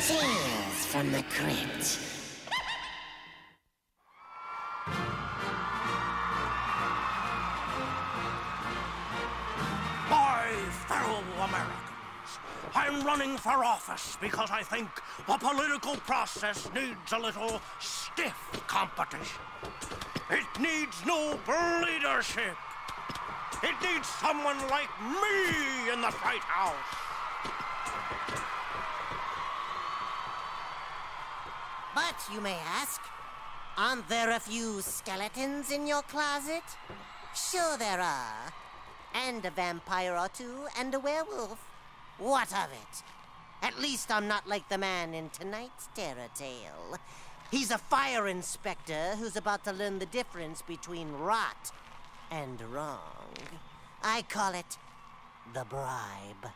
Tales from the Crypt. My fellow Americans, I'm running for office because I think the political process needs a little stiff competition. It needs noble leadership. It needs someone like me in the White House. But, you may ask, aren't there a few skeletons in your closet? Sure there are. And a vampire or two, and a werewolf. What of it? At least I'm not like the man in tonight's terror tale. He's a fire inspector who's about to learn the difference between rot and wrong. I call it the bribe.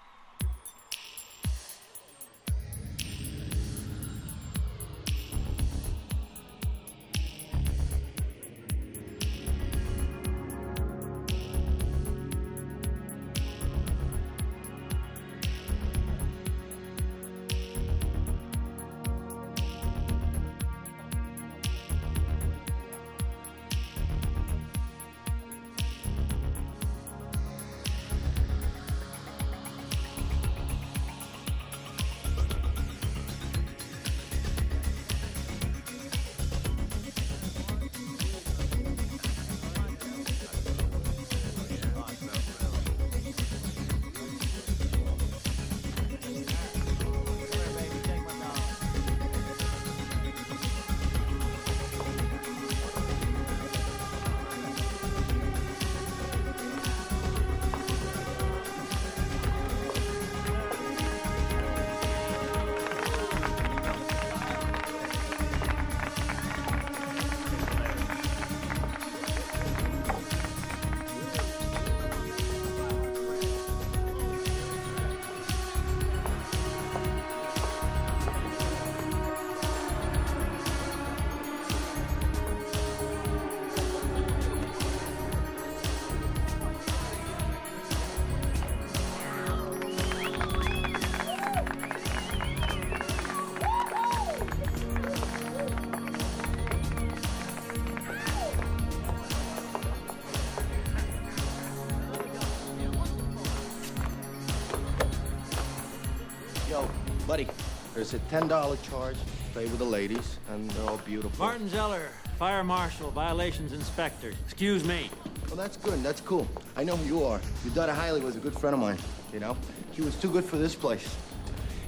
Buddy, there's a $10 charge to pay with the ladies, and they're all beautiful. Martin Zeller, Fire Marshal, Violations Inspector. Excuse me. Well, that's good. That's cool. I know who you are. Your daughter Hailey was a good friend of mine, you know? She was too good for this place.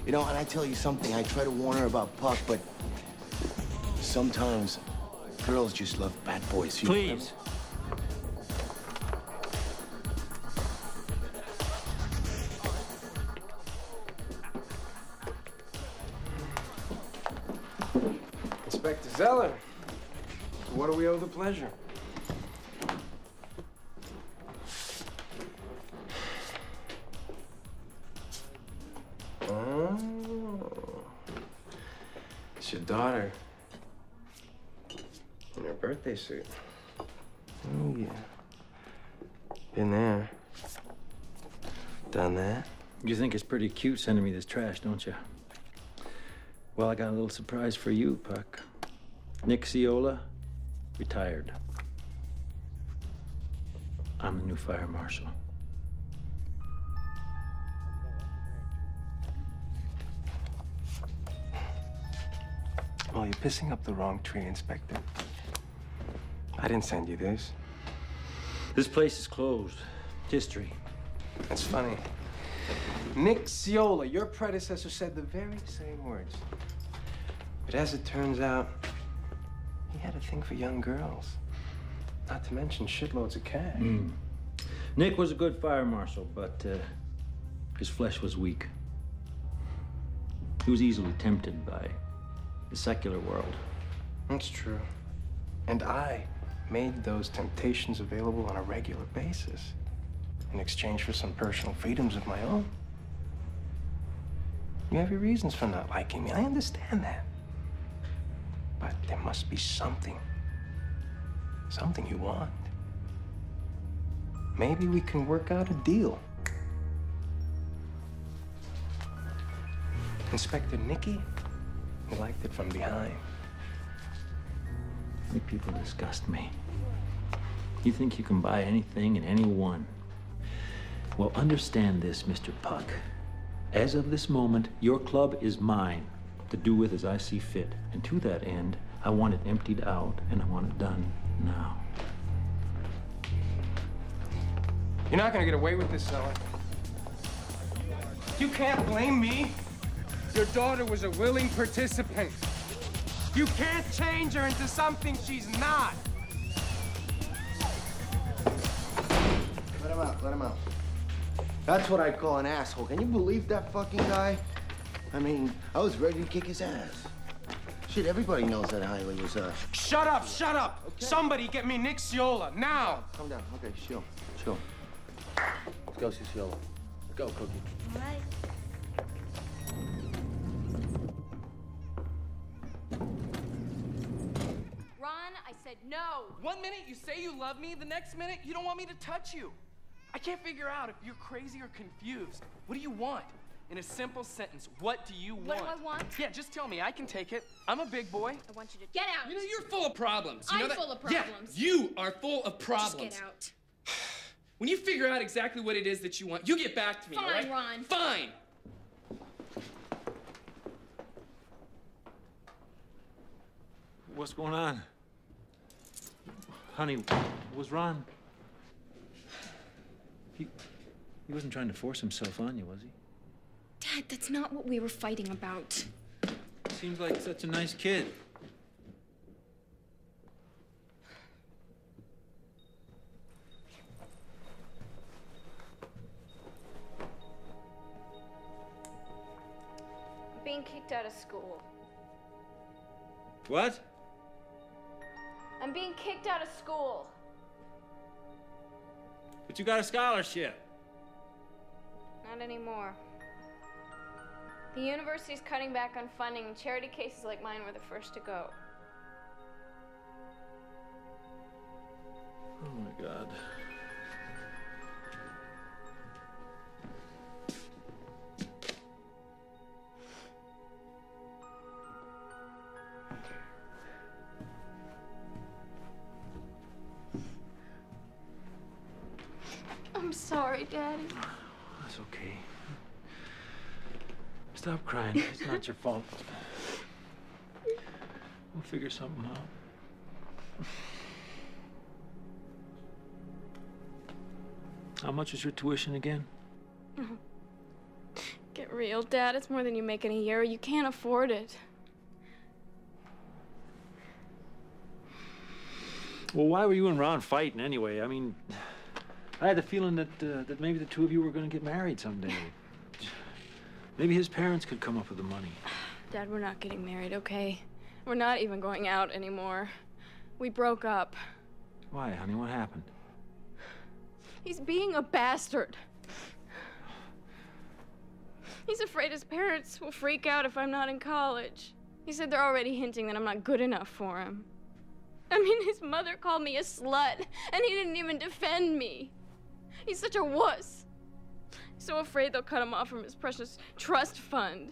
You know, and I tell you something, I try to warn her about Puck, but sometimes girls just love bad boys. Please. Inspector Zeller, what do we owe the pleasure? Oh, it's your daughter in her birthday suit. Oh, yeah. Been there. Done that. You think it's pretty cute sending me this trash, don't you? Well, I got a little surprise for you, Puck. Nick Ciola, retired. I'm the new fire marshal. Oh, you're pissing up the wrong tree, Inspector. I didn't send you this. This place is closed. History. That's funny. Nick Ciola, your predecessor, said the very same words. But as it turns out, he had a thing for young girls. Not to mention shitloads of cash. Nick was a good fire marshal, but his flesh was weak. He was easily tempted by the secular world. That's true. And I made those temptations available on a regular basis in exchange for some personal freedoms of my own. You have your reasons for not liking me. I understand that. But there must be something you want. Maybe we can work out a deal. Inspector Nicky He liked it from behind. You people disgust me. You think you can buy anything and anyone. Well, understand this, Mr. Puck. As of this moment, your club is mine, to do with as I see fit. And to that end, I want it emptied out, and I want it done now. You're not gonna get away with this, Zoe. You can't blame me. Your daughter was a willing participant. You can't change her into something she's not. Let him out, let him out. That's what I call an asshole. Can you believe that fucking guy? I mean, I was ready to kick his ass. Shit, everybody knows that Hiley was, Shut up, shut up! Okay. Somebody get me Nick Ciola, now! Calm down, okay, chill. Let's go see Ciola. Let's go, Cookie. All right. Ron, I said no. 1 minute you say you love me, the next minute you don't want me to touch you. I can't figure out if you're crazy or confused. What do you want? In a simple sentence, what do you want? What do I want? Yeah, just tell me. I can take it. I'm a big boy. I want you to get out. You know, you're full of problems. You know I'm that? full of problems. Yeah, you are full of problems. Just get out. When you figure out exactly what it is that you want, you get back to me, Fine, all right? Ron. Fine. What's going on? Honey, was Ron... He wasn't trying to force himself on you, was he? Dad, that's not what we were fighting about. Seems like such a nice kid. I'm being kicked out of school. What? I'm being kicked out of school. But you got a scholarship. Not anymore. The university's cutting back on funding, and charity cases like mine were the first to go. Oh my God. I'm sorry, Daddy. That's okay. Stop crying. It's not your fault. We'll figure something out. How much is your tuition again? Get real, Dad. It's more than you make in a year. You can't afford it. Well, why were you and Ron fighting anyway? I mean, I had the feeling that that maybe the two of you were going to get married someday. Maybe his parents could come up with the money. Dad, we're not getting married, okay? We're not even going out anymore. We broke up. Why, honey? What happened? He's being a bastard. He's afraid his parents will freak out if I'm not in college. He said they're already hinting that I'm not good enough for him. I mean, his mother called me a slut, and he didn't even defend me. He's such a wuss. So afraid they'll cut him off from his precious trust fund.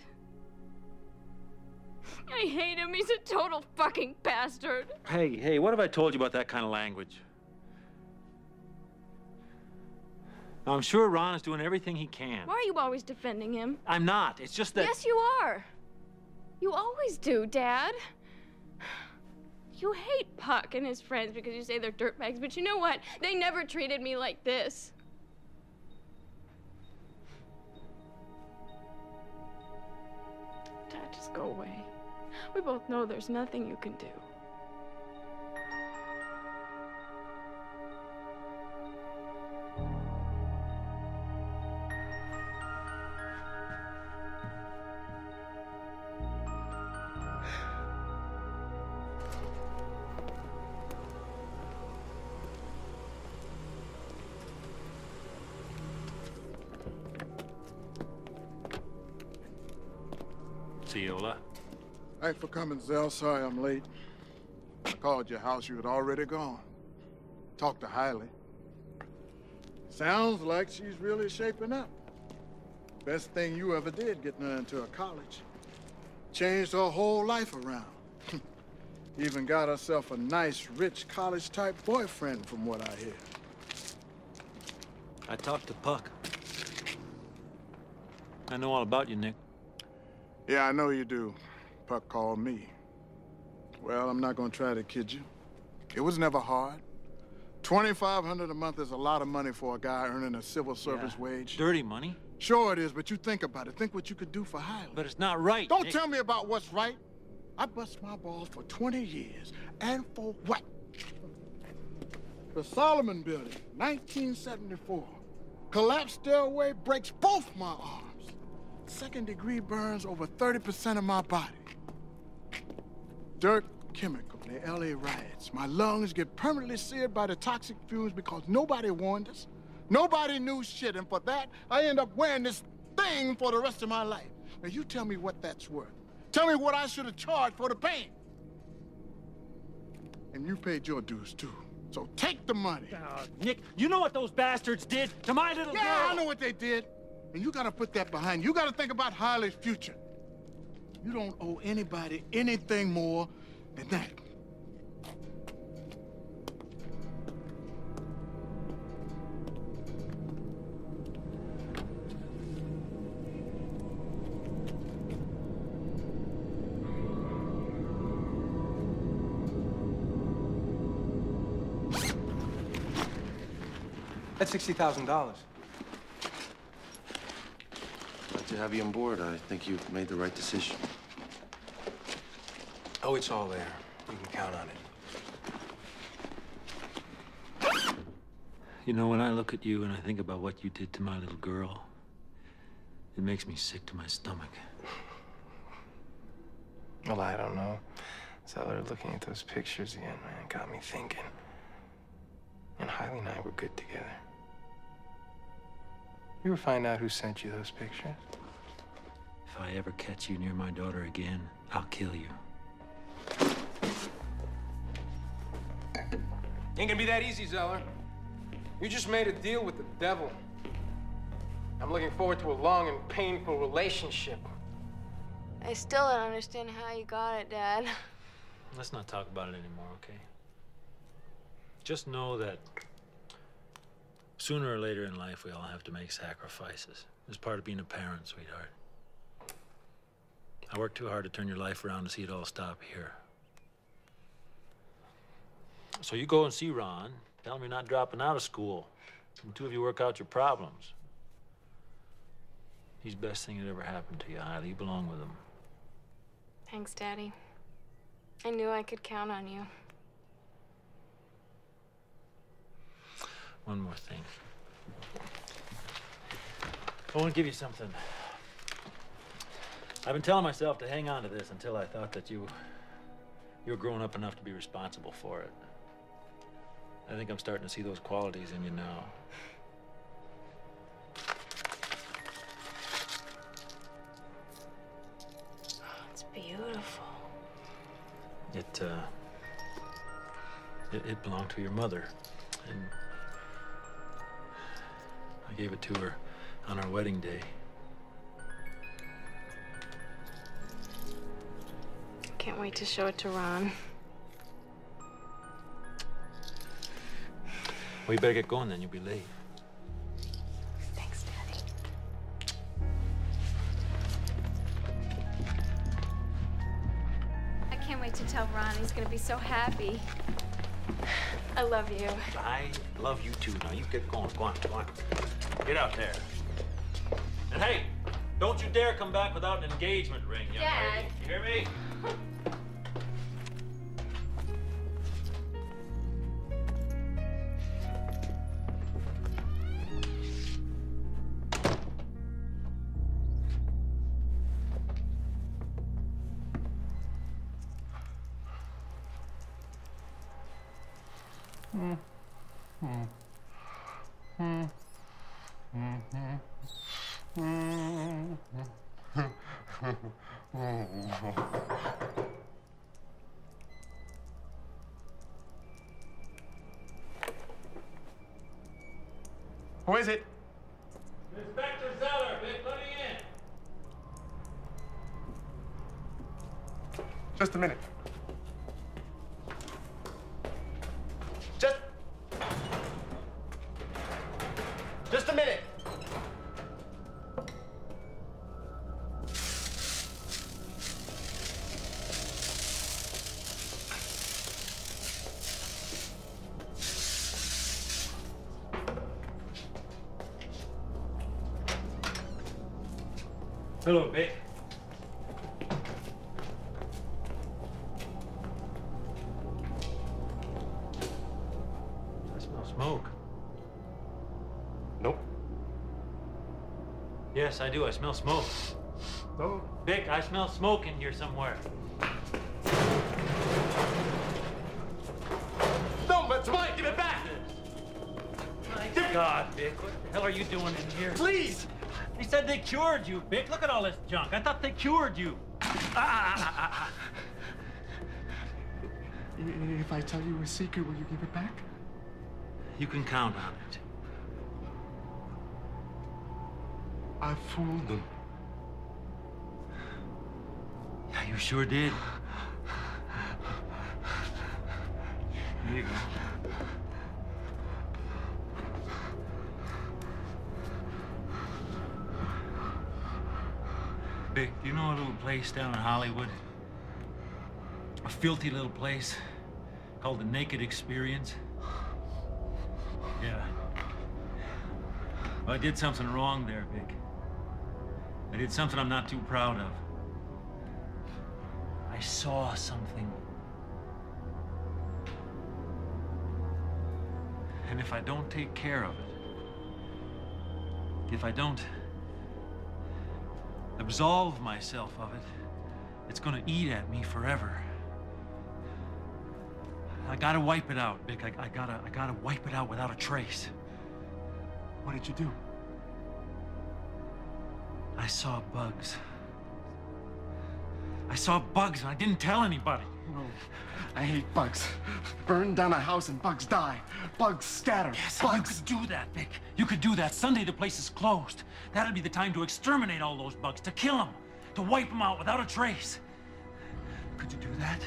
I hate him. He's a total fucking bastard. Hey, what have I told you about that kind of language? Now, I'm sure Ron is doing everything he can. Why are you always defending him? I'm not. It's just that... Yes, you are. You always do, Dad. You hate Puck and his friends because you say they're dirtbags, but you know what? They never treated me like this. Dad, just go away. We both know there's nothing you can do. Ciola. Thanks for coming, Zell. Sorry I'm late. I called your house. You had already gone. Talked to Hiley. Sounds like she's really shaping up. Best thing you ever did, getting her into a college. Changed her whole life around. Even got herself a nice, rich, college-type boyfriend, from what I hear. I talked to Puck. I know all about you, Nick. Yeah, I know you do. Puck called me. Well, I'm not gonna try to kid you. It was never hard. $2,500 a month is a lot of money for a guy earning a civil service wage. Dirty money? Sure it is, but you think about it. Think what you could do for Highland. But it's not right, Don't Nick. tell me about what's right. I bust my balls for 20 years. And for what? The Solomon Building, 1974. Collapsed stairway breaks both my arms. Second-degree burns over 30% of my body. Dirt chemical, the LA riots. My lungs get permanently seared by the toxic fumes because nobody warned us. Nobody knew shit, and for that, I end up wearing this thing for the rest of my life. Now, you tell me what that's worth. Tell me what I should have charged for the pain. And you paid your dues, too. So take the money. Nick, you know what those bastards did to my little girl? Yeah, I know what they did. And you gotta put that behind you. You gotta think about Harley's future. You don't owe anybody anything more than that. That's $60,000. Glad to have you on board. I think you've made the right decision. Oh, it's all there. You can count on it. You know, when I look at you and I think about what you did to my little girl, it makes me sick to my stomach. Well, I don't know. Zeller, looking at those pictures again, man, got me thinking. And Hailey and I were good together. You ever find out who sent you those pictures? If I ever catch you near my daughter again, I'll kill you. Ain't gonna be that easy, Zeller. You just made a deal with the devil. I'm looking forward to a long and painful relationship. I still don't understand how you got it, Dad. Let's not talk about it anymore, okay? Just know that sooner or later in life, we all have to make sacrifices. It's part of being a parent, sweetheart. I worked too hard to turn your life around to see it all stop here. So you go and see Ron. Tell him you're not dropping out of school. And the two of you work out your problems. He's the best thing that ever happened to you, Hailey. You belong with him. Thanks, Daddy. I knew I could count on you. One more thing. I want to give you something. I've been telling myself to hang on to this until I thought that you were grown up enough to be responsible for it. I think I'm starting to see those qualities in you now. Oh, it's beautiful. It belonged to your mother, and I gave it to her on our wedding day. Can't wait to show it to Ron. Well, you better get going then. You'll be late. Thanks, Daddy. I can't wait to tell Ron. He's gonna be so happy. I love you. I love you too. Now you get going. Go on, go on. Get out there. And hey, don't you dare come back without an engagement ring, young lady. You hear me? Who is it? Inspector Zeller, Vic, let me Just a minute. Just a minute. Hello, Vic. I smell smoke. Nope. Yes, I do. I smell smoke. No. Vic, I smell smoke in here somewhere. No, it's mine. Give it back. My God, Vic, what the hell are you doing in here? Please. They said they cured you, Vic. Look at all this junk. I thought they cured you. If I tell you a secret, will you give it back? You can count on it. I fooled them. Yeah, you sure did. Here you go. Vic, do you know a little place down in Hollywood? A filthy little place called the Naked Experience? Yeah. Well, I did something wrong there, Vic. I did something I'm not too proud of. I saw something. And if I don't take care of it, if I don't absolve myself of it, it's gonna eat at me forever. I gotta wipe it out, Vic. I gotta wipe it out without a trace. What did you do? I saw bugs. I saw bugs and I didn't tell anybody. No, I hate bugs. Burn down a house and bugs die. Bugs scatter. Yes, bugs. you could do that, Vic. You could do that. Sunday the place is closed. That'll be the time to exterminate all those bugs, to kill them, to wipe them out without a trace. Could you do that?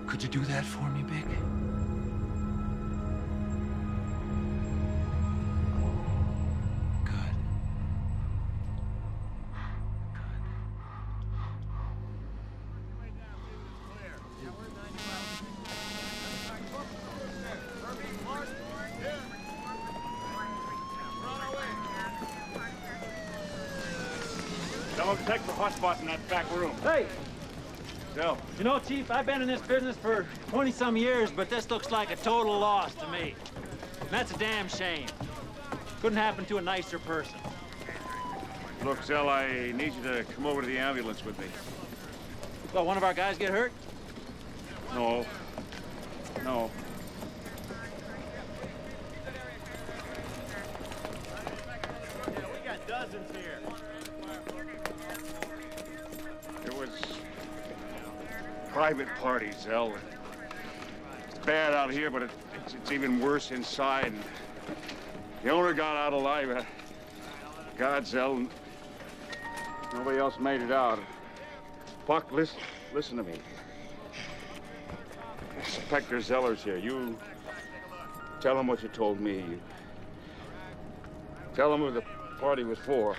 Could you do that for me, Vic? Good. Don't check for hotspots in that back room. Hey! So, You know, Chief, I've been in this business for 20-some years, but this looks like a total loss to me. And that's a damn shame. Couldn't happen to a nicer person. look, Zell, I need you to come over to the ambulance with me. Well, one of our guys get hurt? No. No. We got dozens here. There was private parties, Zell. It's bad out here, but it's even worse inside. The owner got out alive. God, Zell, nobody else made it out. Buck, listen to me. Inspector Zeller's here. You tell him what you told me. Tell him who the party was for.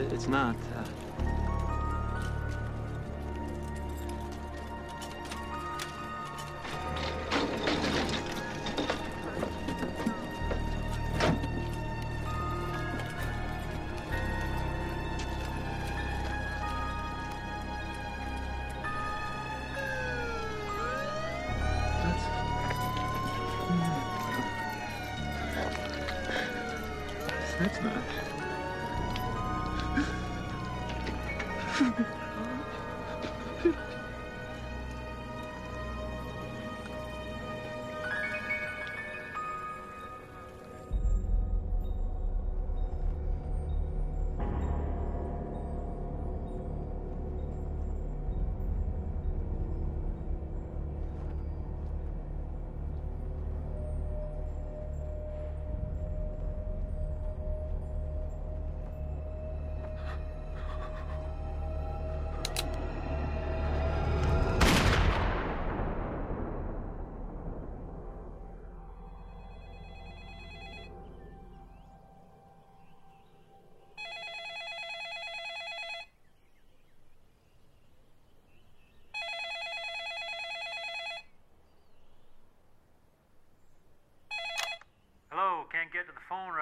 It's not. That's not.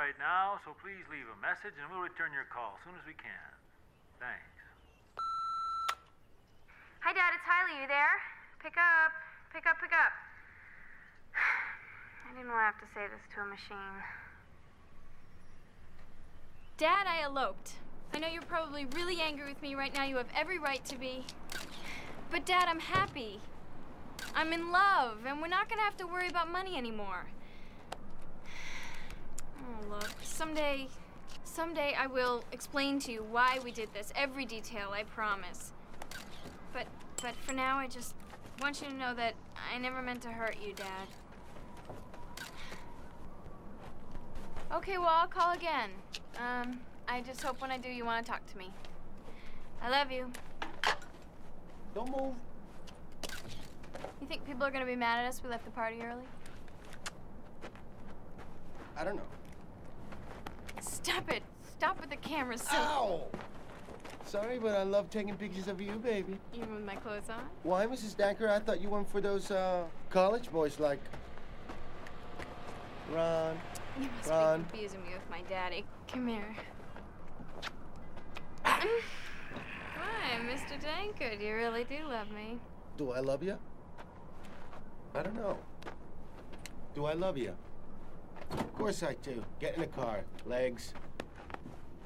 right now, so please leave a message and we'll return your call as soon as we can. Thanks. Hi, Dad, it's Hailey. You there? Pick up. Pick up, pick up. I didn't want to have to say this to a machine. Dad, I eloped. I know you're probably really angry with me right now. You have every right to be. But, Dad, I'm happy. I'm in love, and we're not going to have to worry about money anymore. Oh, look, someday I will explain to you why we did this. Every detail, I promise. But for now, I just want you to know that I never meant to hurt you, Dad. Okay, well, I'll call again. I just hope when I do, you want to talk to me. I love you. Don't move. You think people are going to be mad at us we left the party early? I don't know. Stop it. Stop with the camera, so... Ow! Sorry, but I love taking pictures of you, baby. Even with my clothes on? Why, Mrs. Danker? I thought you went for those, college boys like... Ron. You must Ron. be confusing me with my daddy. Come here. Why, Mr. Danker, you really do love me. Do I love you? I don't know. Do I love you? Of course I do. Get in the car. Legs.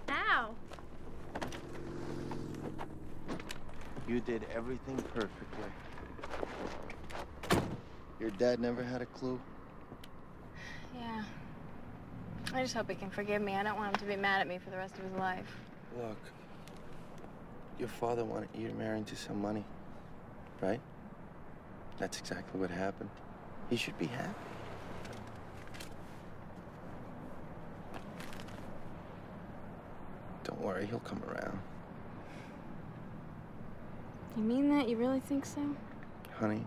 Ow. You did everything perfectly. Your dad never had a clue? Yeah. I just hope he can forgive me. I don't want him to be mad at me for the rest of his life. Look, your father wanted you to marry into some money, right? That's exactly what happened. He should be happy. Don't worry, he'll come around. You mean that? You really think so? Honey,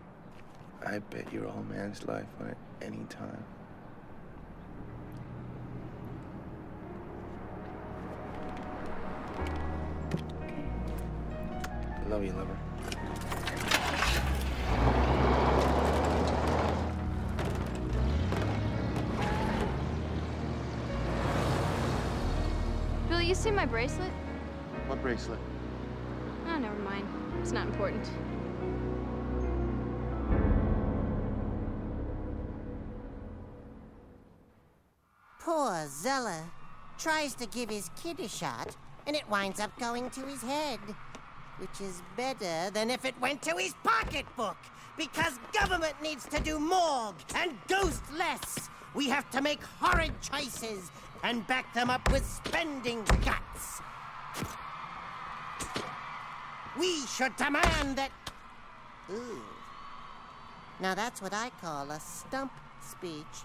I bet your old man's life on it any time. I love you, lover. Bill, you see my bracelet? What bracelet? Oh, never mind. It's not important. Poor Zeller tries to give his kid a shot, and it winds up going to his head. Which is better than if it went to his pocketbook, because government needs to do morgue and ghost less. We have to make horrid choices and back them up with spending guts. We should demand that... Ooh. Now that's what I call a stump speech.